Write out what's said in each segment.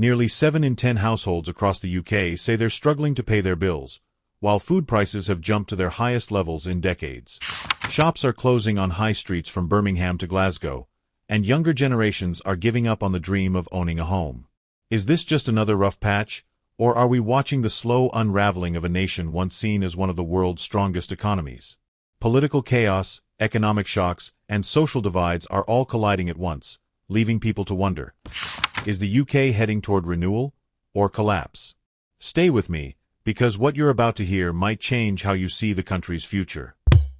Nearly 7 in 10 households across the UK say they're struggling to pay their bills, while food prices have jumped to their highest levels in decades. Shops are closing on high streets from Birmingham to Glasgow, and younger generations are giving up on the dream of owning a home. Is this just another rough patch, or are we watching the slow unraveling of a nation once seen as one of the world's strongest economies? Political chaos, economic shocks, and social divides are all colliding at once, leaving people to wonder. Is the UK heading toward renewal or collapse? Stay with me, because what you're about to hear might change how you see the country's future.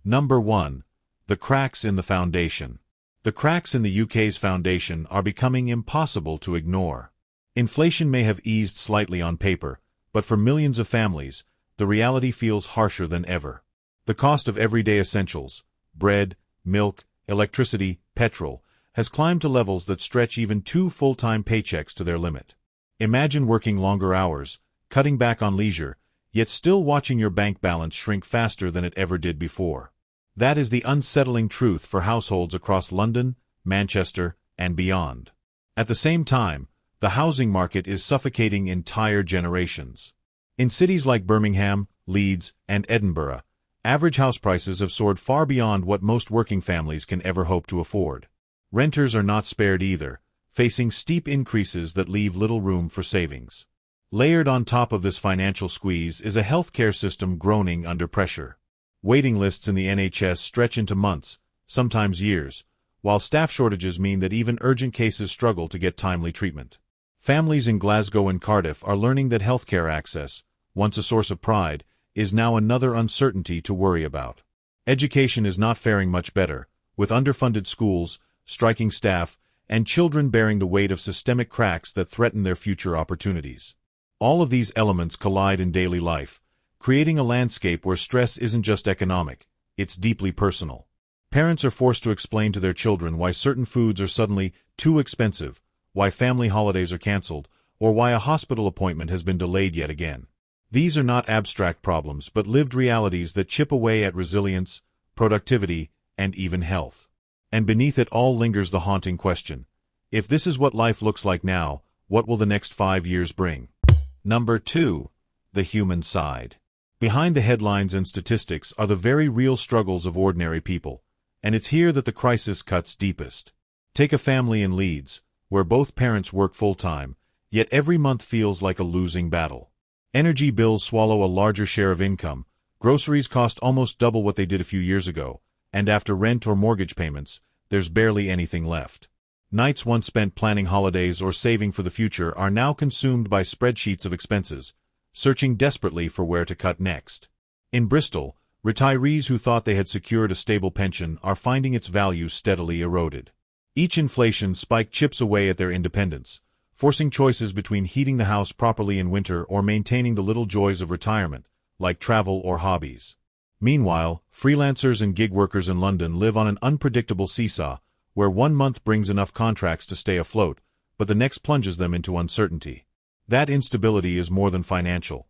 Number 1. The cracks in the foundation. The cracks in the UK's foundation are becoming impossible to ignore. Inflation may have eased slightly on paper, but for millions of families, the reality feels harsher than ever. The cost of everyday essentials, bread, milk, electricity, petrol, has climbed to levels that stretch even 2 full-time paychecks to their limit. Imagine working longer hours, cutting back on leisure, yet still watching your bank balance shrink faster than it ever did before. That is the unsettling truth for households across London, Manchester, and beyond. At the same time, the housing market is suffocating entire generations. In cities like Birmingham, Leeds, and Edinburgh, average house prices have soared far beyond what most working families can ever hope to afford. Renters are not spared either, facing steep increases that leave little room for savings. Layered on top of this financial squeeze is a healthcare system groaning under pressure. Waiting lists in the NHS stretch into months, sometimes years, while staff shortages mean that even urgent cases struggle to get timely treatment. Families in Glasgow and Cardiff are learning that healthcare access, once a source of pride, is now another uncertainty to worry about. Education is not faring much better, with underfunded schools, striking staff, and children bearing the weight of systemic cracks that threaten their future opportunities. All of these elements collide in daily life, creating a landscape where stress isn't just economic, it's deeply personal. Parents are forced to explain to their children why certain foods are suddenly too expensive, why family holidays are cancelled, or why a hospital appointment has been delayed yet again. These are not abstract problems but lived realities that chip away at resilience, productivity, and even health. And beneath it all lingers the haunting question: if this is what life looks like now, what will the next 5 years bring? Number 2. The human side. Behind the headlines and statistics are the very real struggles of ordinary people, and it's here that the crisis cuts deepest. Take a family in Leeds, where both parents work full-time, yet every month feels like a losing battle. Energy bills swallow a larger share of income, groceries cost almost double what they did a few years ago, and after rent or mortgage payments, there's barely anything left. Nights once spent planning holidays or saving for the future are now consumed by spreadsheets of expenses, searching desperately for where to cut next. In Bristol, retirees who thought they had secured a stable pension are finding its value steadily eroded. Each inflation spike chips away at their independence, forcing choices between heating the house properly in winter or maintaining the little joys of retirement, like travel or hobbies. Meanwhile, freelancers and gig workers in London live on an unpredictable seesaw, where 1 month brings enough contracts to stay afloat, but the next plunges them into uncertainty. That instability is more than financial.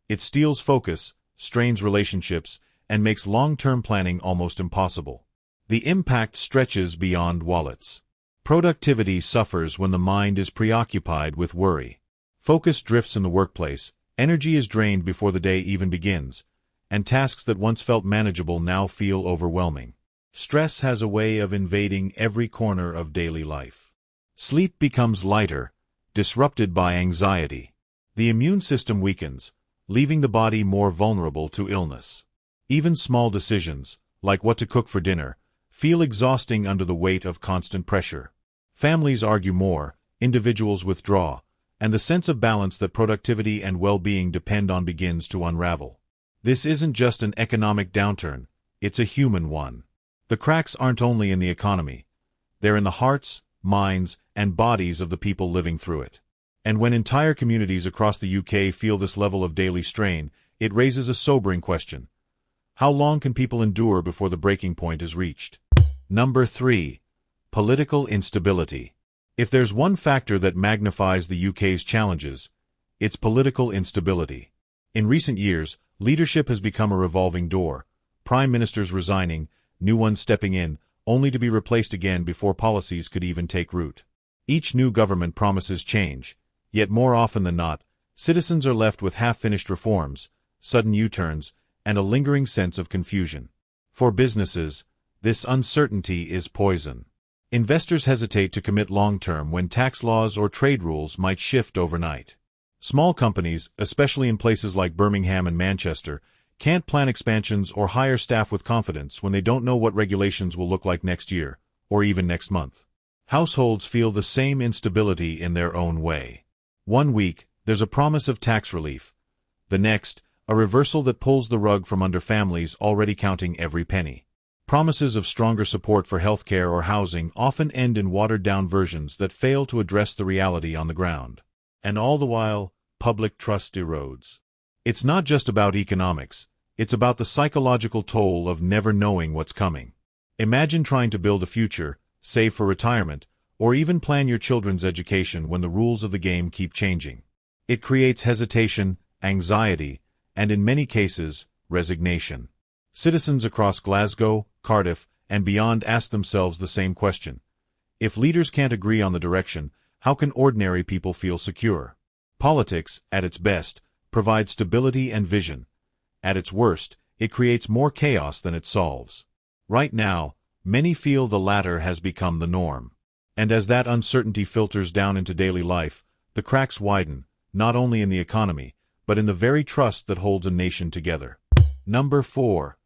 It steals focus, strains relationships, and makes long-term planning almost impossible. The impact stretches beyond wallets. Productivity suffers when the mind is preoccupied with worry. Focus drifts in the workplace, energy is drained before the day even begins, and tasks that once felt manageable now feel overwhelming. Stress has a way of invading every corner of daily life. Sleep becomes lighter, disrupted by anxiety. The immune system weakens, leaving the body more vulnerable to illness. Even small decisions, like what to cook for dinner, feel exhausting under the weight of constant pressure. Families argue more, individuals withdraw, and the sense of balance that productivity and well-being depend on begins to unravel. This isn't just an economic downturn, it's a human one. The cracks aren't only in the economy. They're in the hearts, minds, and bodies of the people living through it. And when entire communities across the UK feel this level of daily strain, it raises a sobering question. How long can people endure before the breaking point is reached? Number 3. Political instability. If there's one factor that magnifies the UK's challenges, it's political instability. In recent years, leadership has become a revolving door, prime ministers resigning, new ones stepping in, only to be replaced again before policies could even take root. Each new government promises change, Yet more often than not, citizens are left with half-finished reforms, sudden U-turns, and a lingering sense of confusion. For businesses, this uncertainty is poison. Investors hesitate to commit long-term when tax laws or trade rules might shift overnight. Small companies, especially in places like Birmingham and Manchester, can't plan expansions or hire staff with confidence when they don't know what regulations will look like next year, or even next month. Households feel the same instability in their own way. One week, there's a promise of tax relief. The next, a reversal that pulls the rug from under families already counting every penny. Promises of stronger support for healthcare or housing often end in watered-down versions that fail to address the reality on the ground. And all the while, public trust erodes. It's not just about economics, it's about the psychological toll of never knowing what's coming. Imagine trying to build a future, save for retirement, or even plan your children's education when the rules of the game keep changing. It creates hesitation, anxiety, and in many cases, resignation. Citizens across Glasgow, Cardiff, and beyond ask themselves the same question. If leaders can't agree on the direction, how can ordinary people feel secure? Politics, at its best, provides stability and vision. At its worst, it creates more chaos than it solves. Right now, many feel the latter has become the norm. And as that uncertainty filters down into daily life, the cracks widen, not only in the economy, but in the very trust that holds a nation together. Number 4.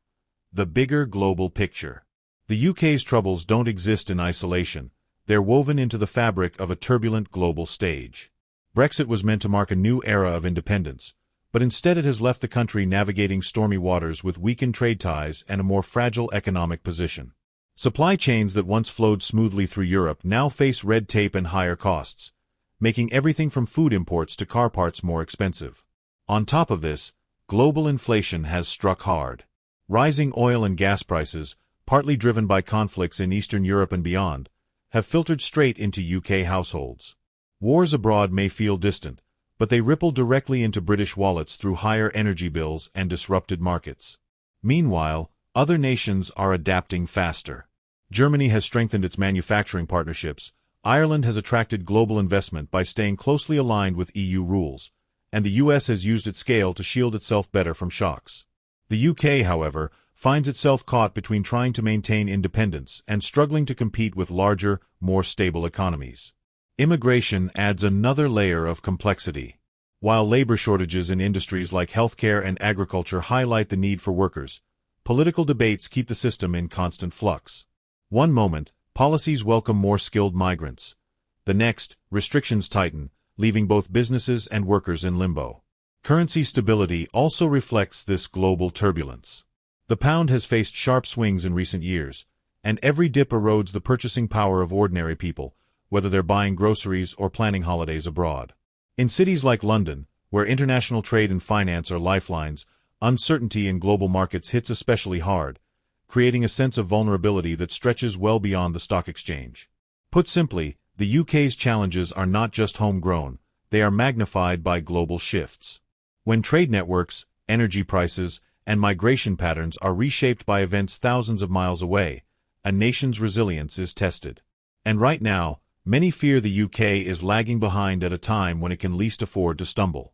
The bigger global picture. The UK's troubles don't exist in isolation. They're woven into the fabric of a turbulent global stage. Brexit was meant to mark a new era of independence, but instead it has left the country navigating stormy waters with weakened trade ties and a more fragile economic position. Supply chains that once flowed smoothly through Europe now face red tape and higher costs, making everything from food imports to car parts more expensive. On top of this, global inflation has struck hard. Rising oil and gas prices, partly driven by conflicts in Eastern Europe and beyond, have filtered straight into UK households. Wars abroad may feel distant, but they ripple directly into British wallets through higher energy bills and disrupted markets. Meanwhile, other nations are adapting faster. Germany has strengthened its manufacturing partnerships, Ireland has attracted global investment by staying closely aligned with EU rules, and the US has used its scale to shield itself better from shocks. The UK, however, finds itself caught between trying to maintain independence and struggling to compete with larger, more stable economies. Immigration adds another layer of complexity. While labor shortages in industries like healthcare and agriculture highlight the need for workers, political debates keep the system in constant flux. One moment, policies welcome more skilled migrants. The next, restrictions tighten, leaving both businesses and workers in limbo. Currency stability also reflects this global turbulence. The pound has faced sharp swings in recent years, and every dip erodes the purchasing power of ordinary people, whether they're buying groceries or planning holidays abroad. In cities like London, where international trade and finance are lifelines, uncertainty in global markets hits especially hard, creating a sense of vulnerability that stretches well beyond the stock exchange. Put simply, the UK's challenges are not just homegrown, they are magnified by global shifts. When trade networks, energy prices, and migration patterns are reshaped by events thousands of miles away, a nation's resilience is tested. And right now, many fear the UK is lagging behind at a time when it can least afford to stumble.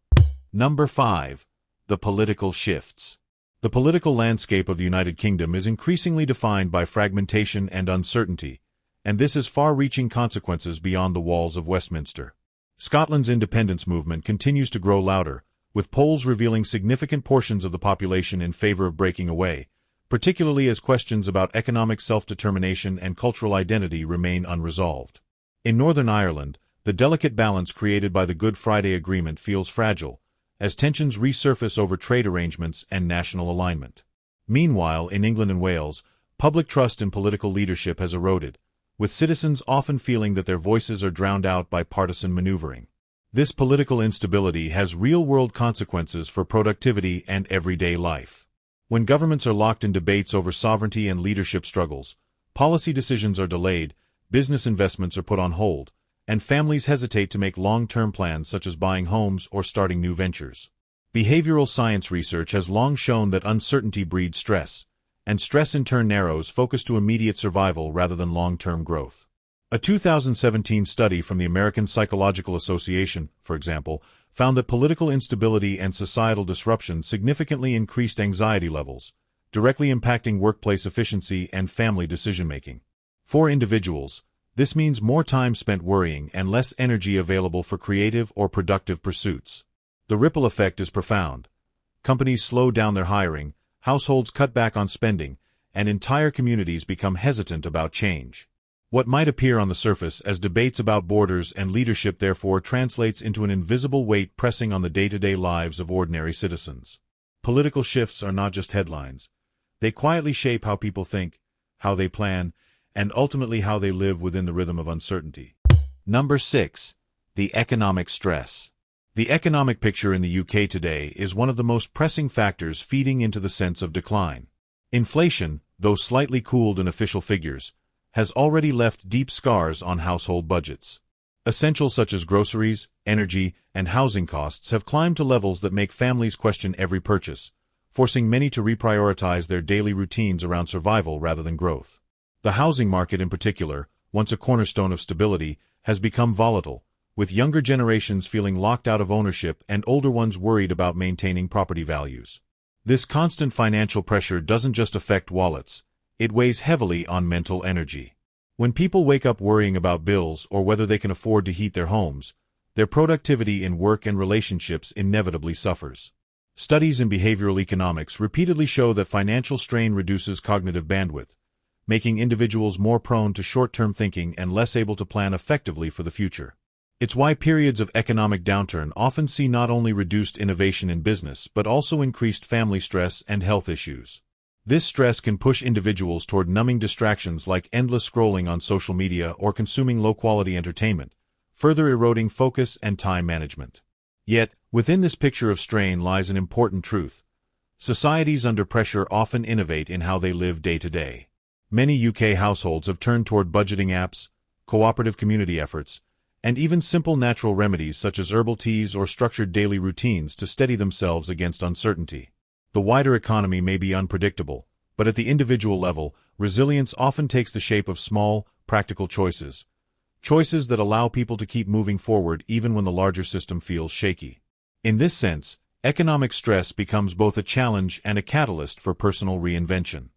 Number 5. The political shifts. The political landscape of the United Kingdom is increasingly defined by fragmentation and uncertainty, and this has far-reaching consequences beyond the walls of Westminster. Scotland's independence movement continues to grow louder, with polls revealing significant portions of the population in favor of breaking away, particularly as questions about economic self-determination and cultural identity remain unresolved. In Northern Ireland, the delicate balance created by the Good Friday Agreement feels fragile, as tensions resurface over trade arrangements and national alignment. Meanwhile, in England and Wales, public trust in political leadership has eroded, with citizens often feeling that their voices are drowned out by partisan maneuvering. This political instability has real-world consequences for productivity and everyday life. When governments are locked in debates over sovereignty and leadership struggles, policy decisions are delayed, business investments are put on hold, and families hesitate to make long-term plans such as buying homes or starting new ventures. Behavioral science research has long shown that uncertainty breeds stress, and stress in turn narrows focus to immediate survival rather than long-term growth. A 2017 study from the American Psychological Association, for example, found that political instability and societal disruption significantly increased anxiety levels, directly impacting workplace efficiency and family decision-making. For individuals, this means more time spent worrying and less energy available for creative or productive pursuits. The ripple effect is profound. Companies slow down their hiring, households cut back on spending, and entire communities become hesitant about change. What might appear on the surface as debates about borders and leadership therefore translates into an invisible weight pressing on the day-to-day lives of ordinary citizens. Political shifts are not just headlines. They quietly shape how people think, how they plan, and ultimately how they live within the rhythm of uncertainty. Number 6. The economic stress. The economic picture in the UK today is one of the most pressing factors feeding into the sense of decline. Inflation, though slightly cooled in official figures, has already left deep scars on household budgets. Essentials such as groceries, energy, and housing costs have climbed to levels that make families question every purchase, forcing many to reprioritize their daily routines around survival rather than growth. The housing market in particular, once a cornerstone of stability, has become volatile, with younger generations feeling locked out of ownership and older ones worried about maintaining property values. This constant financial pressure doesn't just affect wallets, it weighs heavily on mental energy. When people wake up worrying about bills or whether they can afford to heat their homes, their productivity in work and relationships inevitably suffers. Studies in behavioral economics repeatedly show that financial strain reduces cognitive bandwidth, making individuals more prone to short-term thinking and less able to plan effectively for the future. It's why periods of economic downturn often see not only reduced innovation in business but also increased family stress and health issues. This stress can push individuals toward numbing distractions like endless scrolling on social media or consuming low-quality entertainment, further eroding focus and time management. Yet, within this picture of strain lies an important truth. Societies under pressure often innovate in how they live day to day. Many UK households have turned toward budgeting apps, cooperative community efforts, and even simple natural remedies such as herbal teas or structured daily routines to steady themselves against uncertainty. The wider economy may be unpredictable, but at the individual level, resilience often takes the shape of small, practical choices. Choices that allow people to keep moving forward even when the larger system feels shaky. In this sense, economic stress becomes both a challenge and a catalyst for personal reinvention.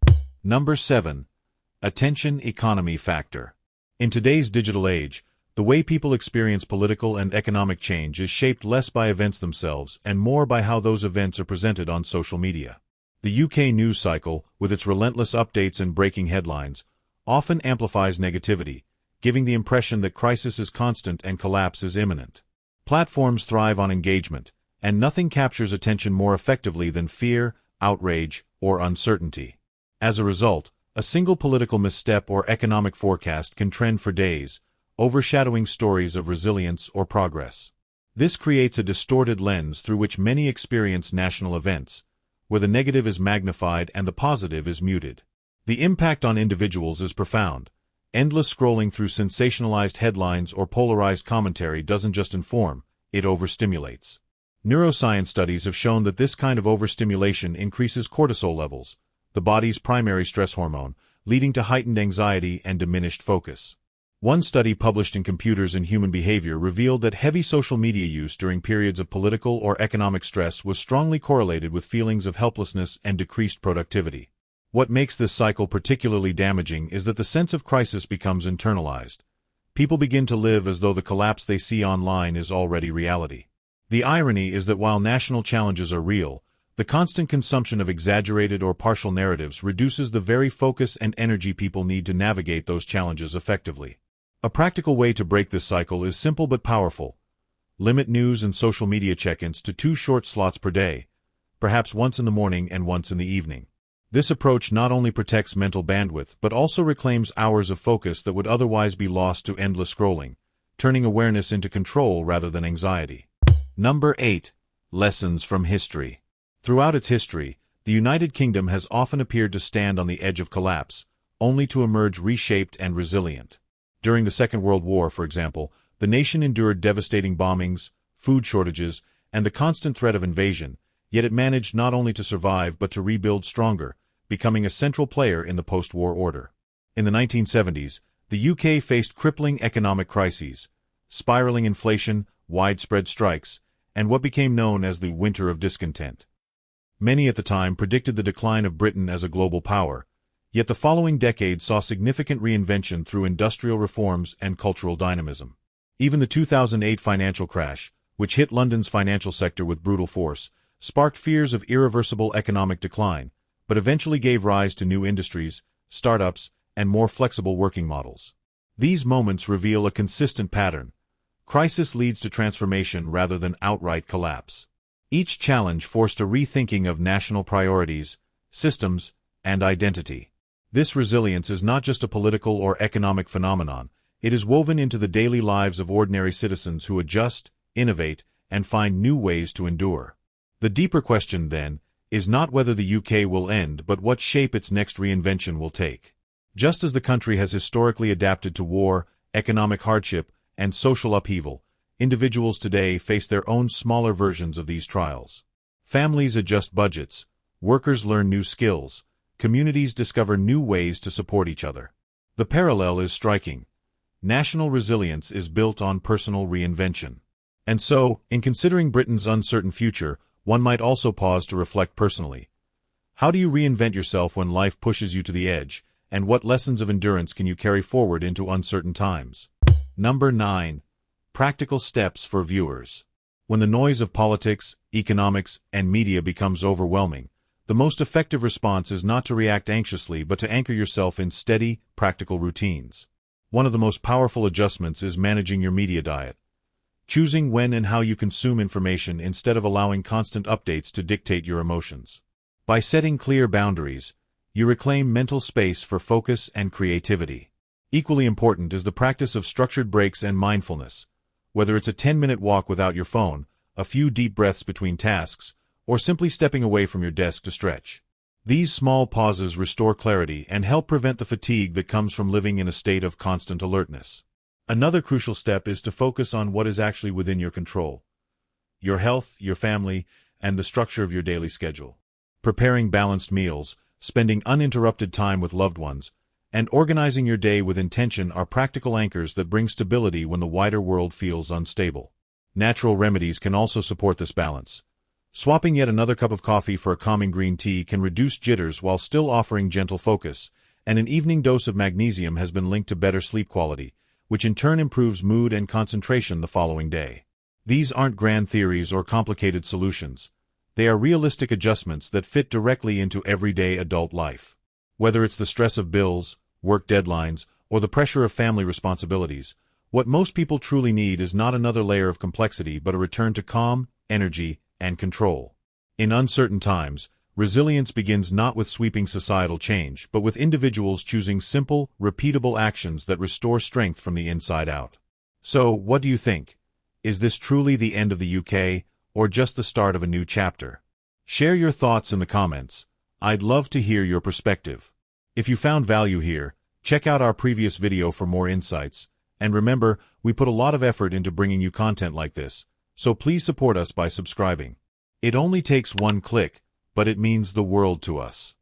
Number 7. Attention economy factor. In today's digital age, the way people experience political and economic change is shaped less by events themselves and more by how those events are presented on social media. The UK news cycle, with its relentless updates and breaking headlines, often amplifies negativity, giving the impression that crisis is constant and collapse is imminent. Platforms thrive on engagement, and nothing captures attention more effectively than fear, outrage, or uncertainty. As a result, a single political misstep or economic forecast can trend for days, overshadowing stories of resilience or progress. This creates a distorted lens through which many experience national events, where the negative is magnified and the positive is muted. The impact on individuals is profound. Endless scrolling through sensationalized headlines or polarized commentary doesn't just inform, it overstimulates. Neuroscience studies have shown that this kind of overstimulation increases cortisol levels, the body's primary stress hormone, leading to heightened anxiety and diminished focus. One study published in Computers and Human Behavior revealed that heavy social media use during periods of political or economic stress was strongly correlated with feelings of helplessness and decreased productivity. What makes this cycle particularly damaging is that the sense of crisis becomes internalized. People begin to live as though the collapse they see online is already reality. The irony is that while national challenges are real, the constant consumption of exaggerated or partial narratives reduces the very focus and energy people need to navigate those challenges effectively. A practical way to break this cycle is simple but powerful. Limit news and social media check-ins to 2 short slots per day, perhaps once in the morning and once in the evening. This approach not only protects mental bandwidth but also reclaims hours of focus that would otherwise be lost to endless scrolling, turning awareness into control rather than anxiety. Number 8. Lessons from history. Throughout its history, the United Kingdom has often appeared to stand on the edge of collapse, only to emerge reshaped and resilient. During the Second World War, for example, the nation endured devastating bombings, food shortages, and the constant threat of invasion, yet it managed not only to survive but to rebuild stronger, becoming a central player in the post-war order. In the 1970s, The UK faced crippling economic crises, spiraling inflation, widespread strikes, and what became known as the Winter of Discontent. Many at the time predicted the decline of Britain as a global power, yet the following decade saw significant reinvention through industrial reforms and cultural dynamism. Even the 2008 financial crash, which hit London's financial sector with brutal force, sparked fears of irreversible economic decline, but eventually gave rise to new industries, startups, and more flexible working models. These moments reveal a consistent pattern. Crisis leads to transformation rather than outright collapse. Each challenge forced a rethinking of national priorities, systems, and identity. This resilience is not just a political or economic phenomenon, it is woven into the daily lives of ordinary citizens who adjust, innovate, and find new ways to endure. The deeper question, then, is not whether the UK will end but what shape its next reinvention will take. Just as the country has historically adapted to war, economic hardship, and social upheaval, individuals today face their own smaller versions of these trials. Families adjust budgets, workers learn new skills, communities discover new ways to support each other. The parallel is striking. National resilience is built on personal reinvention. And so, in considering Britain's uncertain future, one might also pause to reflect personally. How do you reinvent yourself when life pushes you to the edge, and what lessons of endurance can you carry forward into uncertain times? Number 9. Practical steps for viewers. When the noise of politics, economics, and media becomes overwhelming, the most effective response is not to react anxiously but to anchor yourself in steady, practical routines. One of the most powerful adjustments is managing your media diet. Choosing when and how you consume information instead of allowing constant updates to dictate your emotions. By setting clear boundaries, you reclaim mental space for focus and creativity. Equally important is the practice of structured breaks and mindfulness. Whether it's a 10-minute walk without your phone, a few deep breaths between tasks, or simply stepping away from your desk to stretch. These small pauses restore clarity and help prevent the fatigue that comes from living in a state of constant alertness. Another crucial step is to focus on what is actually within your control: your health, your family, and the structure of your daily schedule. Preparing balanced meals, spending uninterrupted time with loved ones, and organizing your day with intention are practical anchors that bring stability when the wider world feels unstable. Natural remedies can also support this balance. Swapping yet another cup of coffee for a calming green tea can reduce jitters while still offering gentle focus, and an evening dose of magnesium has been linked to better sleep quality, which in turn improves mood and concentration the following day. These aren't grand theories or complicated solutions. They are realistic adjustments that fit directly into everyday adult life. Whether it's the stress of bills, work deadlines, or the pressure of family responsibilities, what most people truly need is not another layer of complexity but a return to calm, energy, and control. In uncertain times, resilience begins not with sweeping societal change but with individuals choosing simple, repeatable actions that restore strength from the inside out. So, what do you think? Is this truly the end of the UK, or just the start of a new chapter? Share your thoughts in the comments. I'd love to hear your perspective. If you found value here, check out our previous video for more insights, and remember, we put a lot of effort into bringing you content like this, so please support us by subscribing. It only takes one click, but it means the world to us.